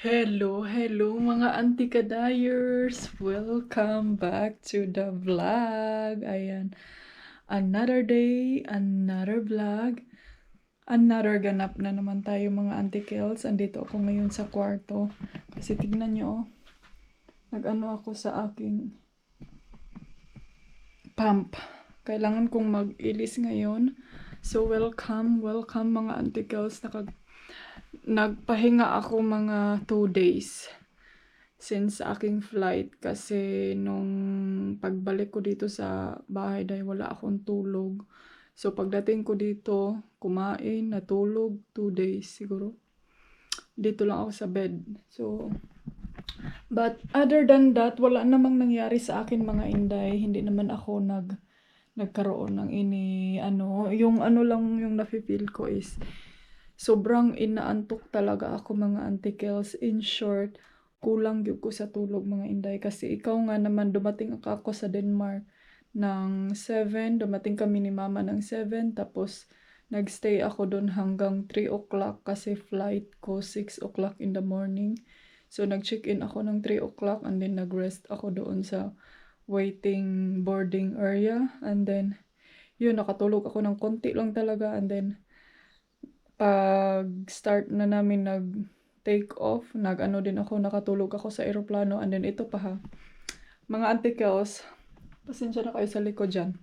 Hello mga antikadayers! Welcome back to the vlog. Ayan, another day, another vlog. Another ganap na naman tayo mga antikels. Andito ako ngayon sa kwarto. Kasi tignan nyo, nag-ano ako sa aking pump. Kailangan kong mag-ilis ngayon. So welcome mga antikels. Nagpahinga ako mga 2 days since aking flight kasi nung pagbalik ko dito sa bahay dahil wala akong tulog. So pagdating ko dito, kumain, natulog 2 days siguro. Dito lang ako sa bed. So but other than that, wala namang nangyari sa akin mga inday. Hindi naman ako nagkaroon ng yung lang yung nafe-feel ko is sobrang inaantok talaga ako mga antikels. In short, kulang yun ko sa tulog mga inday. Kasi ikaw nga naman, dumating ako sa Denmark ng 7. Dumating kami ni mama ng 7. Tapos nagstay ako doon hanggang 3 o'clock kasi flight ko 6 o'clock in the morning. So nag-check-in ako ng 3 o'clock and then nag-rest ako doon sa waiting boarding area. And then yun, nakatulog ako ng konti lang talaga. And then pag start na namin nag-take off, din ako, nakatulog ako sa eroplano. And then ito pa ha, mga antikels, pasensya na kayo sa likod dyan.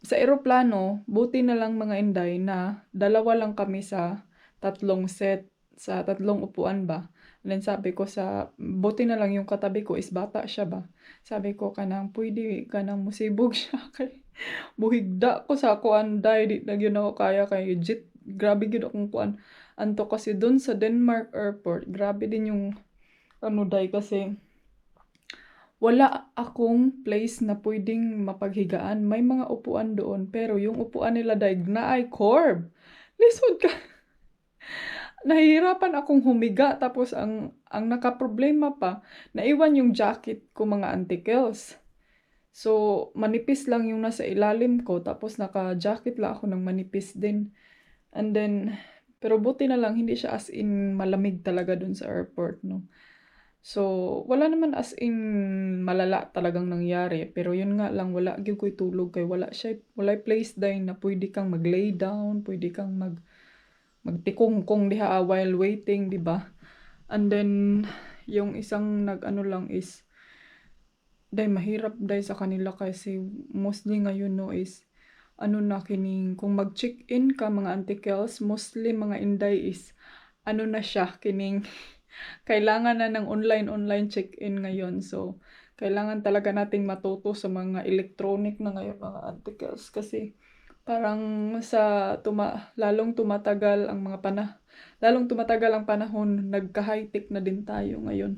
Sa eroplano, buti na lang mga inday na 2 lang kami sa 3 set, sa 3 upuan ba. And then sabi ko buti na lang yung katabi ko is bata siya ba. Sabi ko pwede kanang musibog siya kay buhigda ko sa kuan day, di na yun ako kaya kay jet. Grabe yun akong kuan. Anto kasi dun sa Denmark airport, grabe din yung day kasi wala akong place na pwedeng mapaghigaan. May mga upuan doon, pero yung upuan nila daig na ay curve. Lisod ka. Nahihirapan akong humiga, tapos ang nakaproblema pa, naiwan yung jacket ko mga antikels. So, manipis lang yung nasa ilalim ko, tapos naka-jacket lang ako ng manipis din. And then, pero buti na lang, hindi siya as in malamig talaga dun sa airport, no? So, wala naman as in malala talagang nangyari. Pero yun nga lang, wala gyud ko'y tulog kay wala place din na pwede kang mag-lay down, pwede kang magtikong diha while waiting, di ba? And then, yung isang lang is, mahirap sa kanila kasi mostly ngayon no is, na kining, kung mag-check-in ka mga antikels, mostly mga inday is, na siya, kining, kailangan na ng online check-in ngayon. So, kailangan talaga nating matuto sa mga electronic na ngayon mga antikels. Kasi parang lalong tumatagal ang panahon, nagka-high-tech na din tayo ngayon.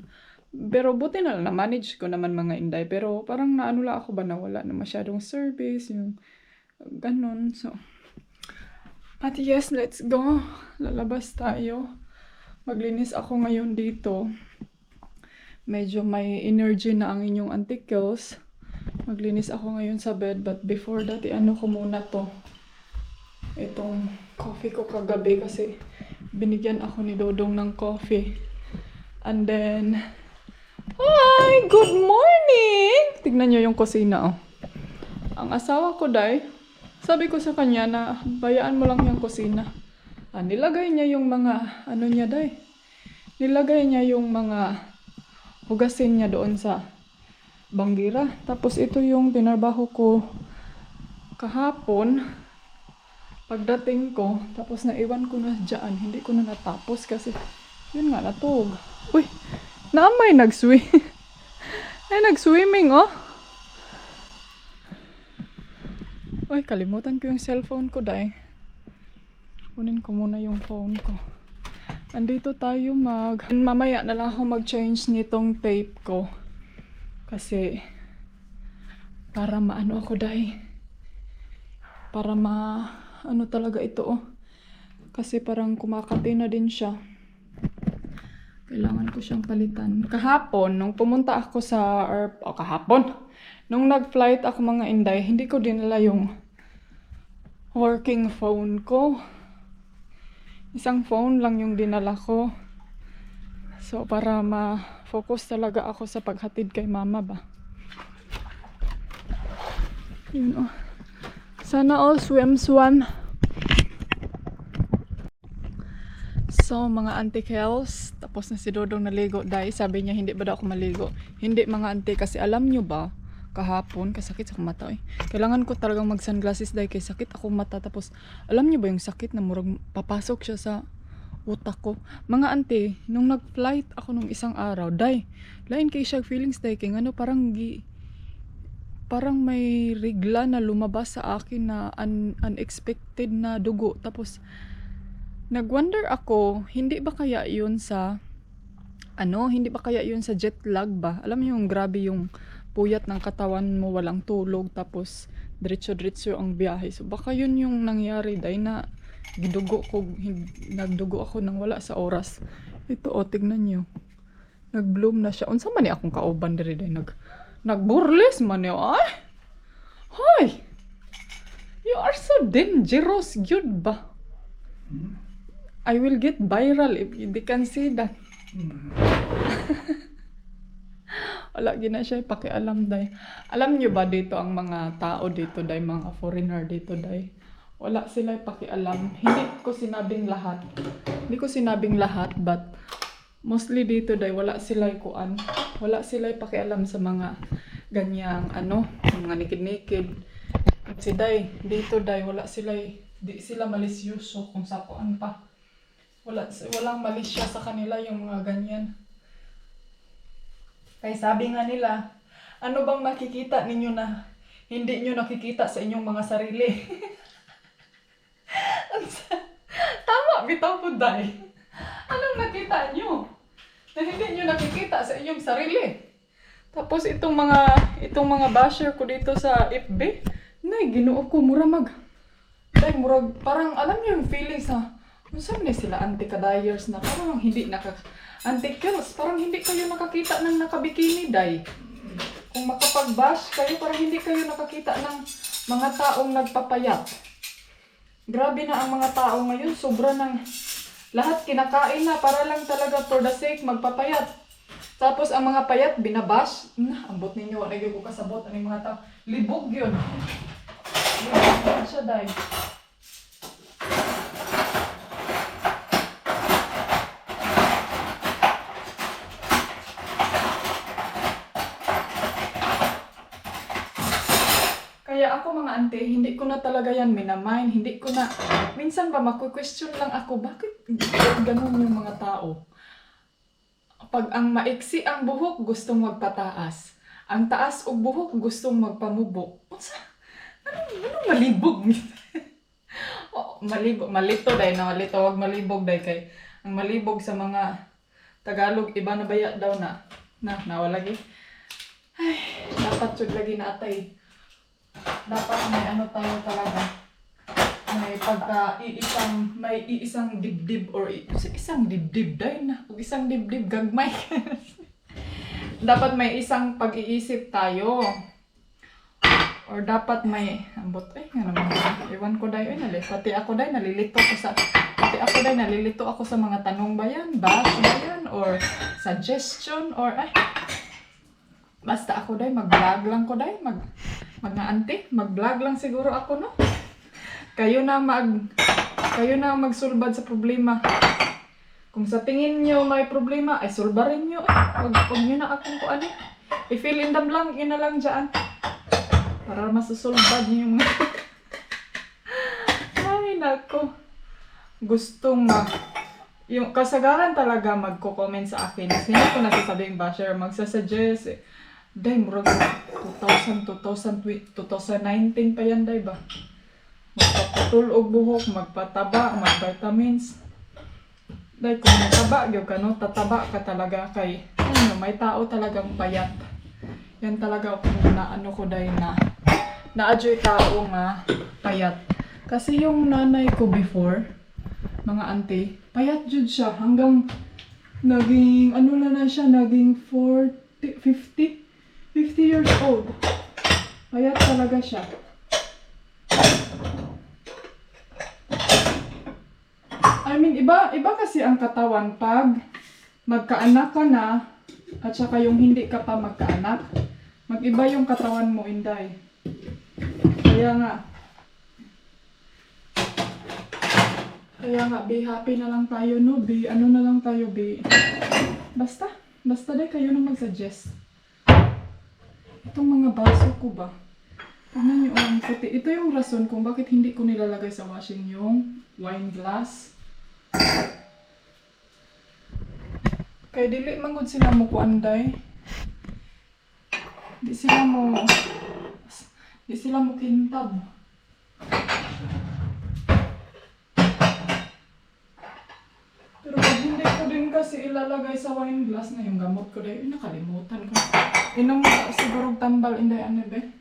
Pero buti na lang, na-manage ko naman mga inday. Pero parang lang ako ba na wala na masyadong service, yung ganun. So, at yes, let's go. Lalabas tayo. Maglinis ako ngayon dito. Medyo may energy na ang inyong antikels. Maglinis ako ngayon sa bed. But before that, ko muna to. Itong coffee ko kagabi kasi binigyan ako ni Dodong ng coffee. And then, hi! Good morning! Tignan nyo yung kusina, oh. Ang asawa ko, sabi ko sa kanya na bayaan mo lang yung kusina. Nilagay niya yung mga, nilagay niya yung mga hugasin niya doon sa banggira. Tapos ito yung tinarbaho ko kahapon. Pagdating ko, tapos naiwan ko na dyan. Hindi ko na natapos kasi, yun nga, natog. Uy, naamay nag-swim. Ay, nag-swimming, oh. Uy, kalimutan ko yung cellphone ko, Kunin ko muna yung phone ko. Andito tayo mamaya na lang ako mag-change nitong tape ko. Kasi, para maano ako, para talaga ito, oh. Kasi parang kumakati na din siya. Kailangan ko siyang palitan. Kahapon, nung pumunta ako sa nung nag-flight ako mga inday, hindi ko dinala yung working phone ko. Isang phone lang yung dinala ko. So, para ma-focus talaga ako sa paghatid kay mama ba. Yun oh. Sana all swim. So, mga auntie Kels, tapos na si Dodong naligo. Dahil sabi niya, hindi ba daw ako maligo? Hindi mga auntie, kasi alam nyo ba, kahapon, kasakit sa mata eh. Kailangan ko talagang mag-sunglasses dahil kay sakit akong mata. Tapos, alam nyo ba yung sakit na murag papasok siya sa utak ko? Mga auntie, nung nag-flight ako nung isang araw, dahil, lain kay siya feelings dahil kay ano, parang may rigla na lumabas sa akin na unexpected na dugo. Tapos, nag-wonder ako, hindi ba kaya yun sa jet lag ba? Alam mo yung grabe yung puyat ng katawan mo, walang tulog, tapos diretso-diretso ang biyahe. So baka yun yung nangyari dahil na nagdugo ako nang wala sa oras. Ito tignan nyo. Nag-bloom na siya. Unsa man ni akong kauban diri dahil nagburles man niyo ay. Hoy! You are so dangerous, gyud ba? I will get viral if they can see that. Wala gina siya pakialam day. Alam niyo ba dito ang mga tao dito day, mga foreigner dito day? Wala sila pakialam. Hindi ko sinabing lahat, but mostly dito day wala sila kuan. Wala sila pakialam sa mga ganyang mga nikid-nikid. Kasi day dito day wala sila, di sila malisyoso kung sa kuan pa. Walang malisya sa kanila yung mga ganyan. Kaya sabi nga nila, ano bang nakikita ninyo na hindi nyo nakikita sa inyong mga sarili? Tama, bitaw po day. Anong nakita nyo na hindi nyo nakikita sa inyong sarili? Tapos itong mga basher ko dito sa FB, ginoo ko murag parang alam niyo yung feelings na sabi sila anti-kadayers na parang hindi anti-kills, parang hindi kayo nakakita ng nakabikini day. Kung makapag-bash kayo, parang hindi kayo nakakita ng mga taong nagpapayat. Grabe na ang mga tao ngayon, sobra ng lahat kinakain na para lang talaga for the sake magpapayat. Tapos ang mga payat binabash, ambot ninyo, wala ko kasabot ang mga tao. Libog yun. Libog siya day. Kaya ako mga ante, hindi ko na talaga yan minamind, hindi ko na, minsan ba maku-question lang ako, bakit ganun yung mga tao? Pag ang maiksi ang buhok, gustong magpataas. Ang taas og buhok, gustong magpamubo. Anong malibog? Malito dahil na malito, wag malibog dahil kay, ang malibog sa mga Tagalog, iba na baya daw nawalagi. Ay, dapat sud lagi na atay. Dapat may tayo talaga. May iisang dibdib or isang dibdib dahil na. Kung isang dibdib gagmay. Dapat may isang pag-iisip tayo. Or dapat may iwan ko dahil pati ako dahil nalilito ako sa mga tanong ba yan, bash ba yan, or suggestion, or basta ako dahil mag-vlog lang ko dahil mga auntie, mag-vlog lang siguro ako, no? Kayo na magsulbad sa problema. Kung sa tingin nyo may problema, ay sulbarin nyo. Huwag nyo na akong kuan. I-fill in the blank, yun na lang dyan. Para masusulbad nyo yung mga... Ay, nako. Gustong yung kasagaran talaga magko-comment sa akin. Hindi ko nasasabi yung basher, magsasuggest eh. Day, murag 2019 pa yan, day ba? Magpaputul og buhok, magpataba, mag-vitamins. Day, kung mataba, tataba ka talaga kay, may tao talagang payat. Yan talaga kung ko day na-adjoy tao nga payat. Kasi yung nanay ko before, mga auntie, payat jud siya hanggang naging, na siya, naging 50 years old. Payat talaga siya. I mean, iba kasi ang katawan pag magkaanak ka na, at saka yung hindi ka pa magkaanak, mag-iba yung katawan mo, Inday. Kaya nga, be happy na lang tayo, no? Be, ano na lang tayo, be. Basta dahil kayo na mag-suggest. Itong mga baso ko ba? Tignan nyo, ang puti. Ito yung rason kung bakit hindi ko nilalagay sa washing yung wine glass. Kaya dili mangod sila mo kuanday. Di sila mo kintab. Pero pag hindi ko din kasi ilalagay sa wine glass na yung gamot ko dahil nakalimutan ko. Inong siguro tambal inday ano be?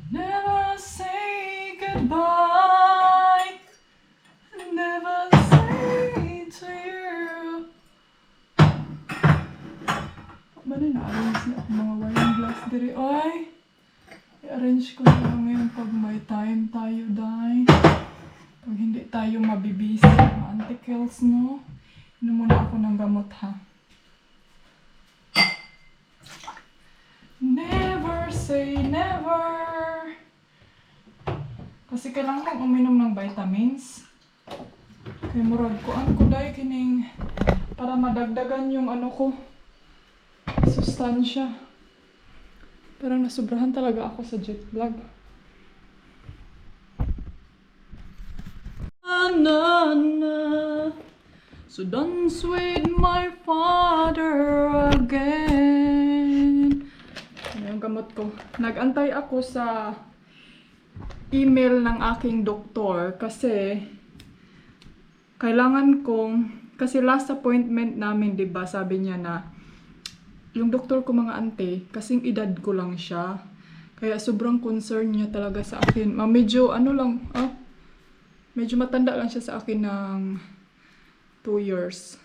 Never say goodbye. Never say to you. Ba na na-arrange na ako mga wine glass diri. Ay! I-arrange ko na lang ngayon pag may time tayo, day. Pag hindi tayo mabibisi mga antikels, no? Inom muna ako ng gamot, ha? Never say never. Kasi kailangan kong uminom ng vitamins. Kaya murag ko ang kuday kining para madagdagan yung ano ko, sustansya. Parang nasubrahan talaga ako sa jet lag. Na, na. So dance with my father again. Ano yung gamot ko? Nag-antay ako sa email ng aking doktor kasi kailangan kong, kasi last appointment namin, 'di ba, sabi niya na yung doktor ko mga ante, kasing edad ko lang siya. Kaya sobrang concern niya talaga sa akin. Medyo ano lang, medyo matanda lang siya sa akin ng 2 years.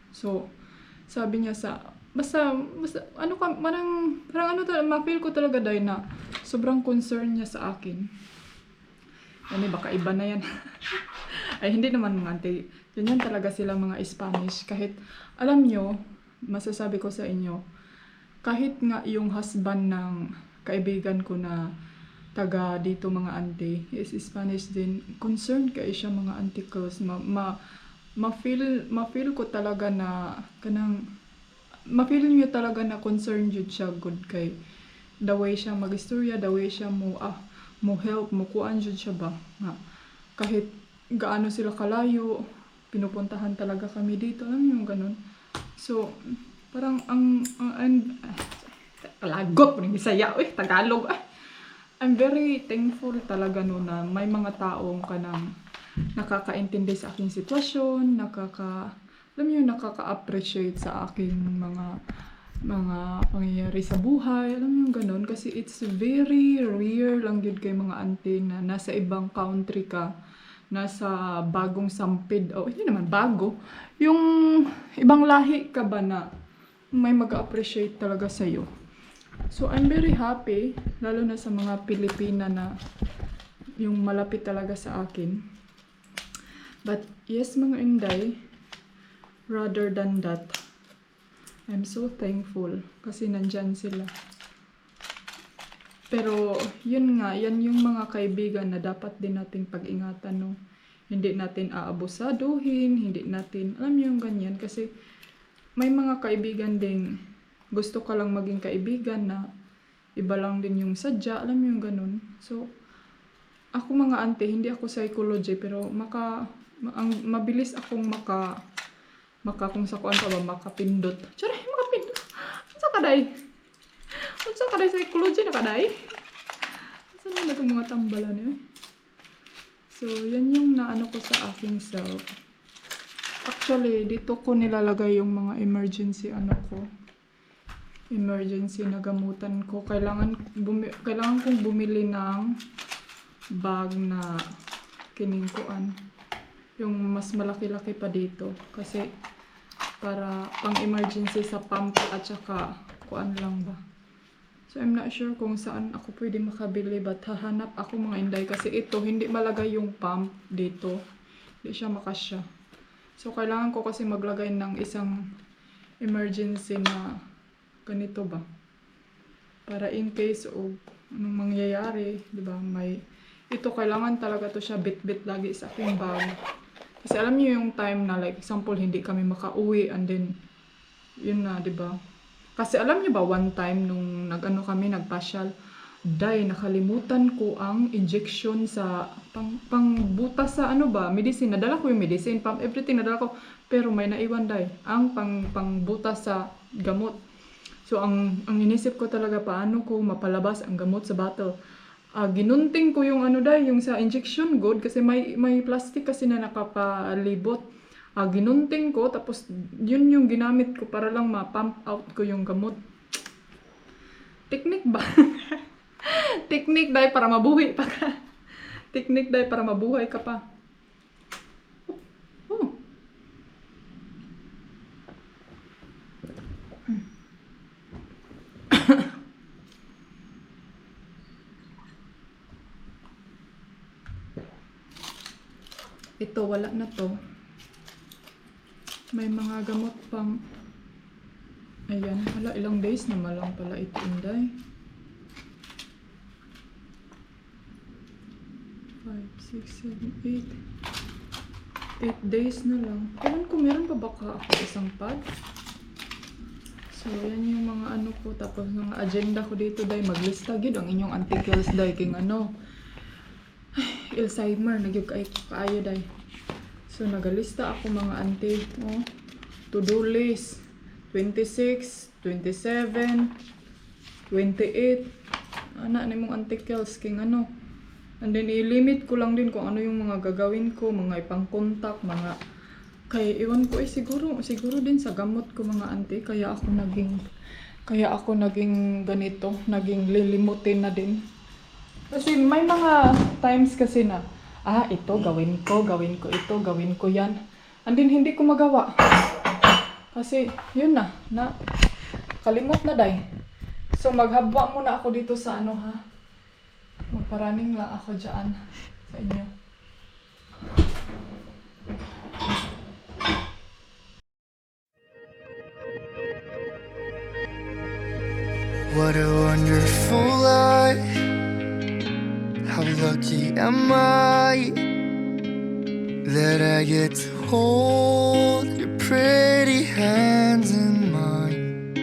So, sabi niya basta ano ka, parang ano talaga, ma-feel ko talaga dahil na sobrang concern niya sa akin. Ano, baka iba na yan. Ay, hindi naman mga ante. Ganyan talaga sila mga Spanish. Kahit, alam nyo, masasabi ko sa inyo, kahit nga yung husband ng kaibigan ko na taga dito mga ante, is Spanish din, concerned kayo siya mga anticles. Ma-feel ko talaga na, ma-feel nyo talaga na concerned yun siya good kay the way siya mag-istorya, the way siya mo help, mo kuan jud siya ba nga kahit gaano sila kalayo, pinupuntahan talaga kami dito, alam niyo yung ganun. So parang ang lagot ng Bisaya, Tagalog. I'm very thankful talaga no na may mga taong kanang nakakaintindi sa aking sitwasyon, alam niyo, nakaka-appreciate sa aking mga pangyayari sa buhay, alam mo yung ganun, kasi it's very rare lang yun kay mga auntie na nasa ibang country ka, nasa bagong sampid, hindi naman bago, yung ibang lahi ka ba na may mag-appreciate talaga sa'yo. So I'm very happy, lalo na sa mga Pilipina na yung malapit talaga sa akin. But yes mga inday, rather than that, I'm so thankful kasi nandyan sila. Pero yun nga, yan yung mga kaibigan na dapat din nating pag-ingatan, no? Hindi natin aabusaduhin, hindi natin, alam yung ganyan. Kasi may mga kaibigan ding gusto ka lang maging kaibigan na iba lang din yung sadya, alam yung ganun. So, ako mga ante, hindi ako psychology, pero mabilis akong kung sa kuan pa ba, makapindot. Tsara, makapindot. Unsa ka day psychology na kaday? Saan na itong mga tambalan So, yan yung naano ko sa aking self. Actually, dito ko nilalagay yung mga emergency emergency na gamutan ko. Kailangan kong bumili ng bag na kiningkuan. Yung mas malaki-laki pa dito. Kasi para pang emergency sa pump at saka kuan lang ba. So I'm not sure kung saan ako pwede makabili, but hahanap ako mga inday kasi ito hindi malagay yung pump dito. Hindi siya makasya. So kailangan ko kasi maglagay ng isang emergency na ganito ba. Para in case o anong mangyayari, 'di ba? Ito kailangan talaga to siya bit-bit lagi sa aking bag. Kasi alam niyo yung time na like example hindi kami makauwi and then yun na, 'di ba? Kasi alam niyo ba one time nung kami nagpasyal, nakalimutan ko ang injection sa pangbutas sa medicine. Nadala ko yung medicine, everything nadala ko, pero may naiwan ang pangbutas sa gamot. So ang inisip ko talaga paano ko mapalabas ang gamot sa bottle. Ginunting ko yung yung sa injection good kasi may plastic kasi na nakapalibot. Ginunting ko tapos yun yung ginamit ko para lang ma-pump out ko yung gamot. Technique ba? Technique para mabuhay pa ka. Technique para mabuhay ka pa. Oh. Ito, wala na to. May mga gamot pang... Ayan, ilang days na malang pala ito, inday. 5, 6, 7, 8. 8 days na lang. Ewan ko, meron pa baka ako isang pad? So, yan yung mga ko. Tapos, mga agenda ko dito, maglista gid ang inyong articles, king Alzheimer, nagyog kaayo, So, nagalista ako mga to-do list. 26, 27, 28. Na mong articles, king And then, i-limit ko lang din kung ano yung mga gagawin ko, mga ipang-contact, mga... Kaya, iwan ko, siguro din sa gamot ko, mga auntie, kaya ako naging ganito, naging lilimutin na din. Kasi may mga times kasi na, ito, gawin ko ito, gawin ko yan. And then, hindi ko magawa. Kasi, yun na, kalimot na So, maghabwa muna ako dito sa magparaning lang ako dyan sa inyo. What a wonderful life. How lucky am I that I get to hold your pretty hands in mine.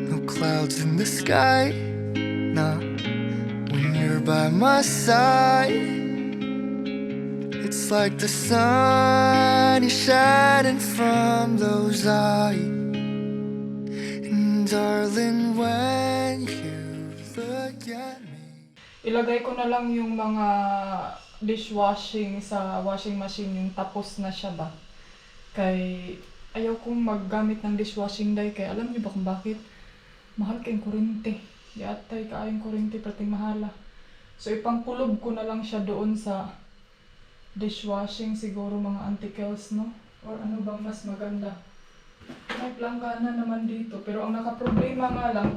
No clouds in the sky, nah, when you're by my side. It's like the sun is shining from those eyes. And darling, when you look at me, ilagay ko na lang yung mga dishwashing sa washing machine, yung tapos na siya ba. Kay ayaw kong maggamit ng dishwashing kaya alam niyo ba kung bakit? Mahal kayong kurente. Yatay kaayong kurente pating mahala. So ipangkulob ko na lang siya doon sa dishwashing siguro mga articles, no? Or ano bang mas maganda? May planggana naman dito, pero ang nakaproblema nga lang,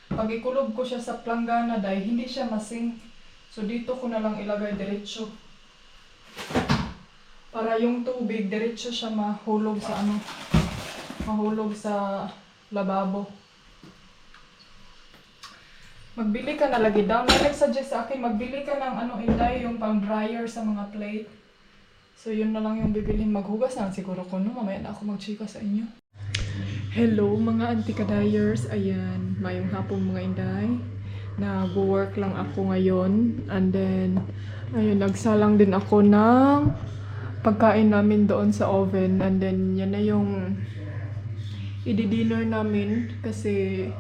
pag ikulob ko siya sa planggana hindi siya masing. So dito ko na lang ilagay diretso. Para yung tubig diretso siya mahulog sa lababo. Magbili ka na lagi daw. Nag-suggest sa akin, magbili ka ng inday, yung pang dryer sa mga plate. So yun na lang yung bibilhin. Maghugas na siguro ko, no? Mamaya na ako magchika sa inyo. Hello mga anti-kadayers. Ayan, mayong hapon mga inday. Nag-work lang ako ngayon. And then, ayun, nagsalang din ako ng pagkain namin doon sa oven. And then, yan na yung i-dinner namin. Kasi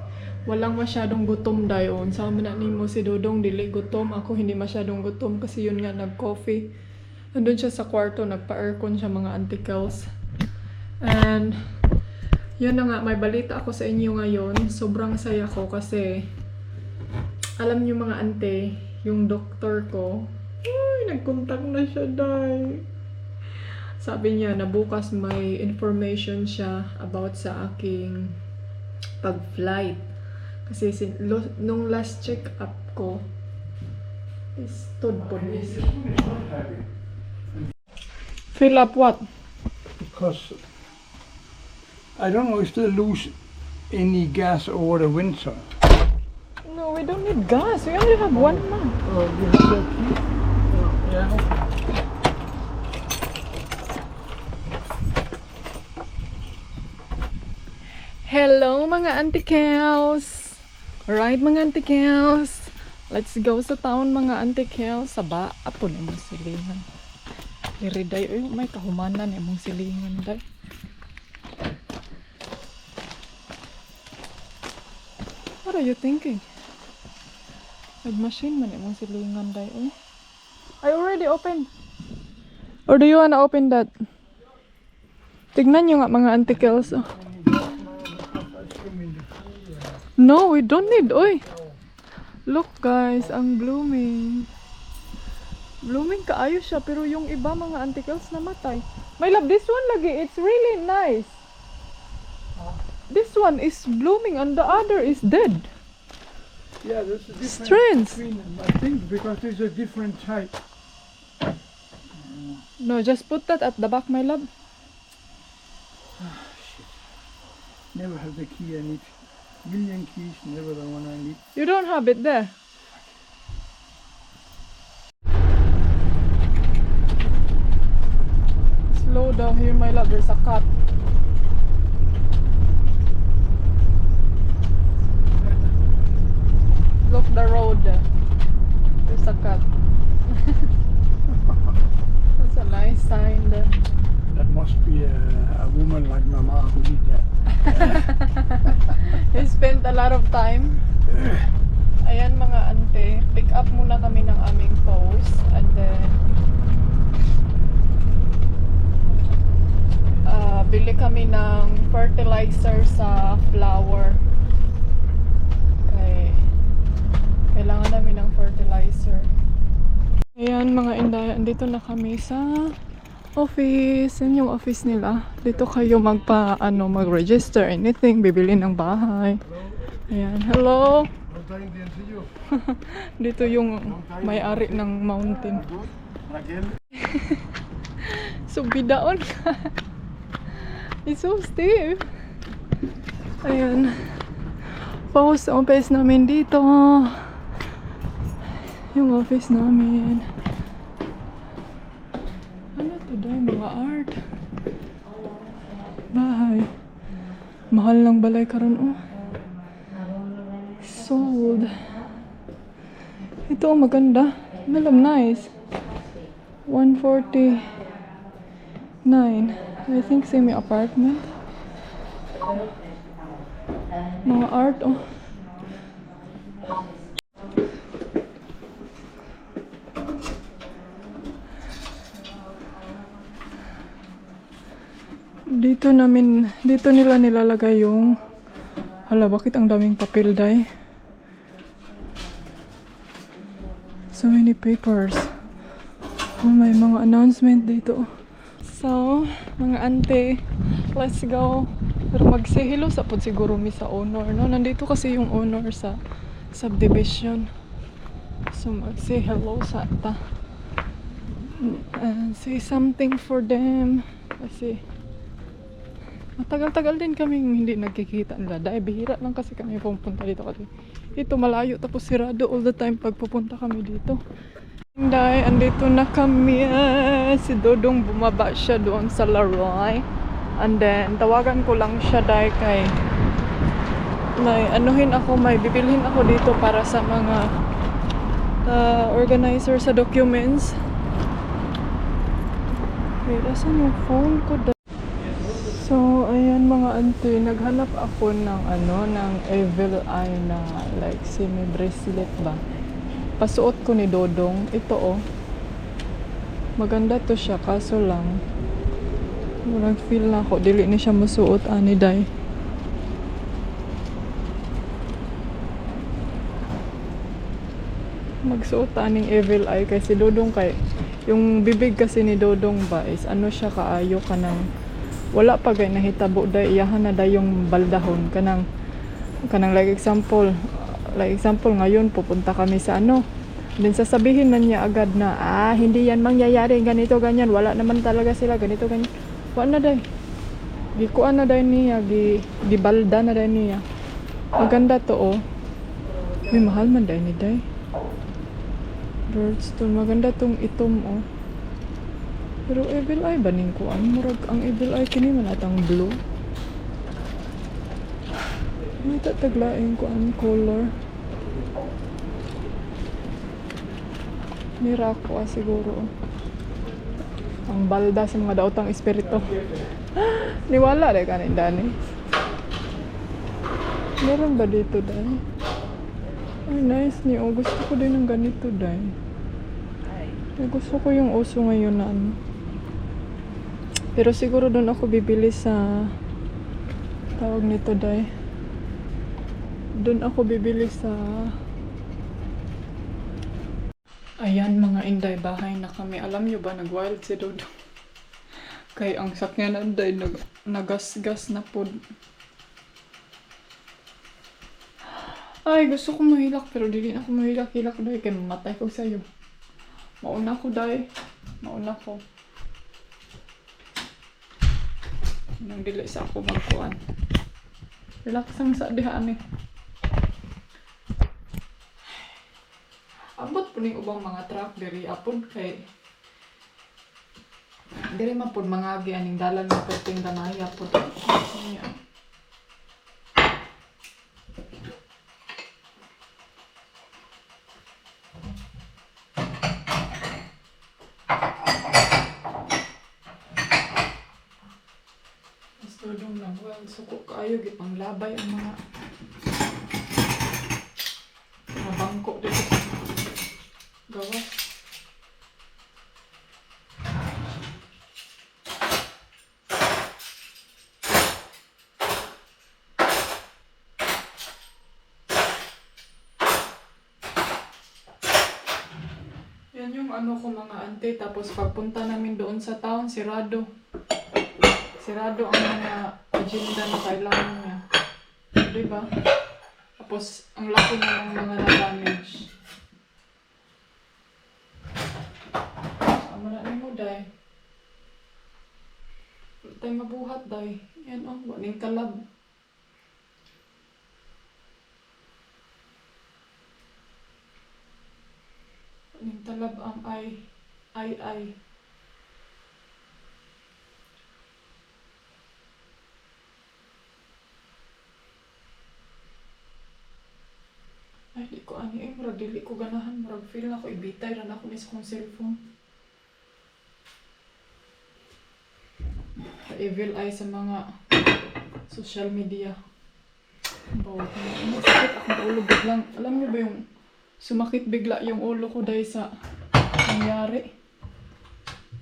walang masyadong gutom dayon. Sama na ni mo si Dodong dili gutom. Ako hindi masyadong gutom kasi yun nga nag-coffee. Andun siya sa kwarto, nagpa-aircon siya mga antikels. And yun na nga, may balita ako sa inyo ngayon. Sobrang saya ko kasi alam niyo mga ante, yung doktor ko, nag-contact na siya, day. Sabi niya na bukas may information siya about sa aking pag-flight. Kasi nung last check-up ko, is tudpod. Fill up what? Because I don't know if they lose any gas over the winter. No, we don't need gas. We only have 1 month. Oh, you have that key? Yeah. Hello mga antikels! Alright mga antikels! Let's go sa town mga antikels. Saba, apo na mong silingan. Iriday, may kahumanan na mong silingan, day. What are you thinking? Nag-machine man mong silingan, day. I already opened. Or do you wanna open that? Tignan nyo nga mga antikels. Oh. No, we don't need. Oy. Look guys, ang blooming. Blooming kaayo siya pero yung iba mga antikels namatay. My love, this one lagi, it's really nice. This one is blooming and the other is dead. Yeah, there's a difference Strange. between them. I think because there's a different type. No, just put that at the back, my love. Never have the key I need. Million keys, never the one I need. You don't have it there. Slow down here, my love. There's a cat. Look the road. There's a cat. That's a nice sign there. That must be a woman like Mama who did that. He spent a lot of time. Ayan mga ante, pick up muna kami ng aming post and then bili kami ng fertilizer sa flower. Okay. Kailangan namin ng fertilizer. Ayan mga inday, andito na kami sa office. Yan yung office nila. Dito kayo mag-register anything, bibili ng bahay. Ayan, hello. Dito yung may-ari ng mountain. So bidaon. It's so steep. Ayan. Post office namin dito. Yung office namin. Ano to day? Mga art. Bahay. Mahal lang balay karon oh. Sold. Ito oh, maganda. Malam nice. 149. I think semi apartment. Mga art oh. Dito nila nilalagay yung hala, bakit ang daming papel, day? So many papers. Oh, may mga announcement dito. So, mga ante, let's go. Pero mag-say hello sa pod siguro mi sa owner, no? Nandito kasi yung owner sa subdivision. So, mag-say hello sa ta. And say something for them. Kasi matagal-tagal din kaming hindi nagkikita nila. Dahil bihira lang kasi kami pupunta dito kasi ito malayo tapos sirado all the time pag pupunta kami dito. Dahil andito na kami. Si Dodong bumaba siya doon sa Laroy. And then tawagan ko lang siya dahil kay may bibilhin ako dito para sa mga organizer sa documents. Wait, asan yung phone ko? So, ayan mga ante, naghanap ako ng ng evil eye na like semi-bracelet ba. Pasuot ko ni Dodong. Ito oh. Maganda to siya, kaso lang murag feel na ako dili ni siya musuot ani day. Magsuot aning Evil Eye kay si Dodong kay yung bibig kasi ni Dodong ba is ano siya kaayo kanang wala pa gay nahitabo day iyahan na day yung baldahon kanang like example ngayon pupunta kami sa ano. Then sasabihin na niya agad na, hindi yan mangyayari, ganito, ganyan. Wala naman talaga sila, ganito, ganyan. Wala na day. Gikuan na day niya, gibalda na day niya. Maganda to, oh. May mahal man day ni day. Birdstone, maganda tong itom, oh. Pero Evil Eye ba ning kuan? Murag ang Evil Eye kini man atang blue. May tataglaing kuan color. Mira ko siguro. Ang balda sa mga daotang espiritu. Niwala rin ka ni Dani. Meron ba dito, Dani? Ay, nice ni. Oh, gusto ko din ng ganito, Dani. Gusto ko yung uso ngayon na ano. Pero siguro doon ako bibili sa tawag nito, Dani. Doon ako bibili sa ayan mga inday, bahay na kami. Alam nyo ba, nag-wild si Dodong. Kay ang sakyan inday, nagasgas na po. Ay, gusto ko mahilak pero dili na ako mahilak-hilak day. Kaya mamatay ko sa'yo. Mauna ko day. Mauna ko. Nang dili sa ako magkuhan. Relax ang sa dihaan eh. Abot po ning ubang mga truck diri apod kay diri man pud mga aning dalan nga perting danaya pud. Gusto dong lang well suko kaayo gipanglabay ang mga bangko dito. Gawas. Yan yung ano ko mga ante. Tapos pagpunta namin doon sa town, sirado. Sirado ang mga agenda na kailangan niya. Diba? Tapos ang laki na ng mga na-damage. Wala na mo, day. Wala tayong mabuhat, day. Yan, oh. Waning kalab. Waning talab ang ay. Ay. Ay, di ko ani. Murag dili ko ganahan. Murag feel na ko. Ibitay rin ako sa kong cellphone. Evil Eye sa mga social media. Bawat na. Masakit akong ulo biglang. Alam niyo ba yung sumakit bigla yung ulo ko dahil sa nangyari?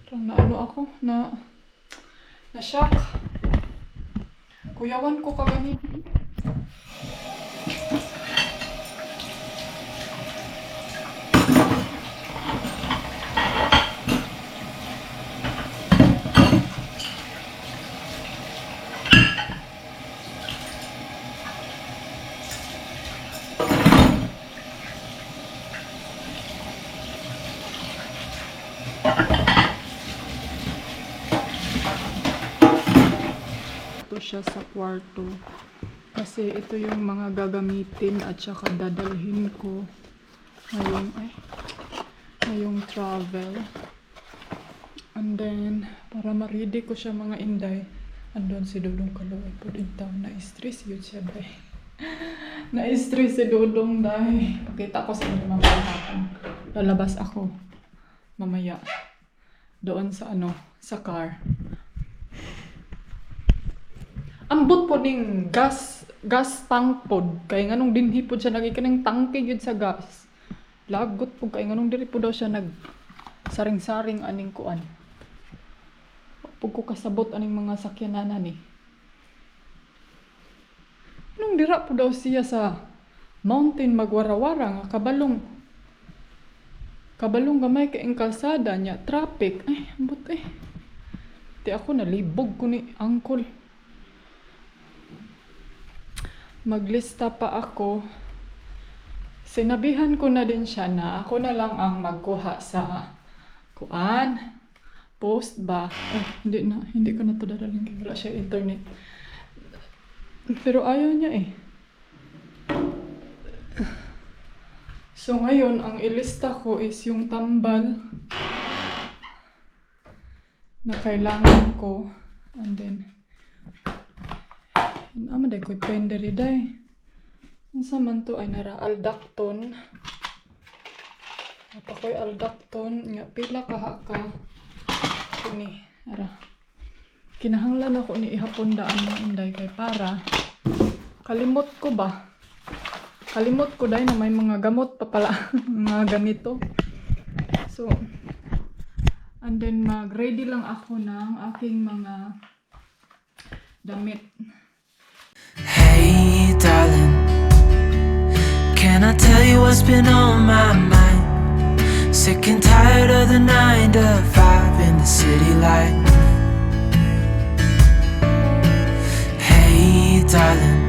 Parang na ano ako, na shock. Kuyawan ko kaganin. Siya sa kwarto kasi ito yung mga gagamitin at saka dadalhin ko ngayong travel, and then para ma-ready ko siya mga inday. Andun si Dodong Kaloy po din tao, na-stress yun siya ba na-stress si Dodong dahil pakita ko sa inyo mga hapon. Lalabas ako mamaya doon sa sa car. Ambot po ning gas tank pod kay nganong dinhi pod siya nagikanang tangke gyud sa gas. Lagot po kay nganong diri po daw siya nag saring-saring aning kuan. Pag ko kasabot aning mga sakyanan ni. Nung dira po daw siya sa mountain magwarawara nga kabalong. Kabalong gamay kay ang kalsada niya, traffic. Ay, ambot eh. Di ako nalibog ko ni uncle. Maglista pa ako. Sinabihan ko na din siya na ako na lang ang magkuha sa kuan. Post ba? Hindi ko na to dadaling kaya wala siya internet. Pero ayaw niya eh. So ngayon, ang ilista ko is yung tambal na kailangan ko. And then, amaday ko penderi day. Ang saman to ay nara aldacton. Apa ko'y aldacton. Nga pila ka. Kini, ara. Kinahanglan ako ni ihapon daan ng inday kay para. Kalimot ko ba? Kalimot ko dahil na may mga gamot pa pala. Mga ganito. So, and then mag-ready lang ako ng aking mga damit. Hey darling, can I tell you what's been on my mind? Sick and tired of the 9 to 5 in the city light. Hey darling,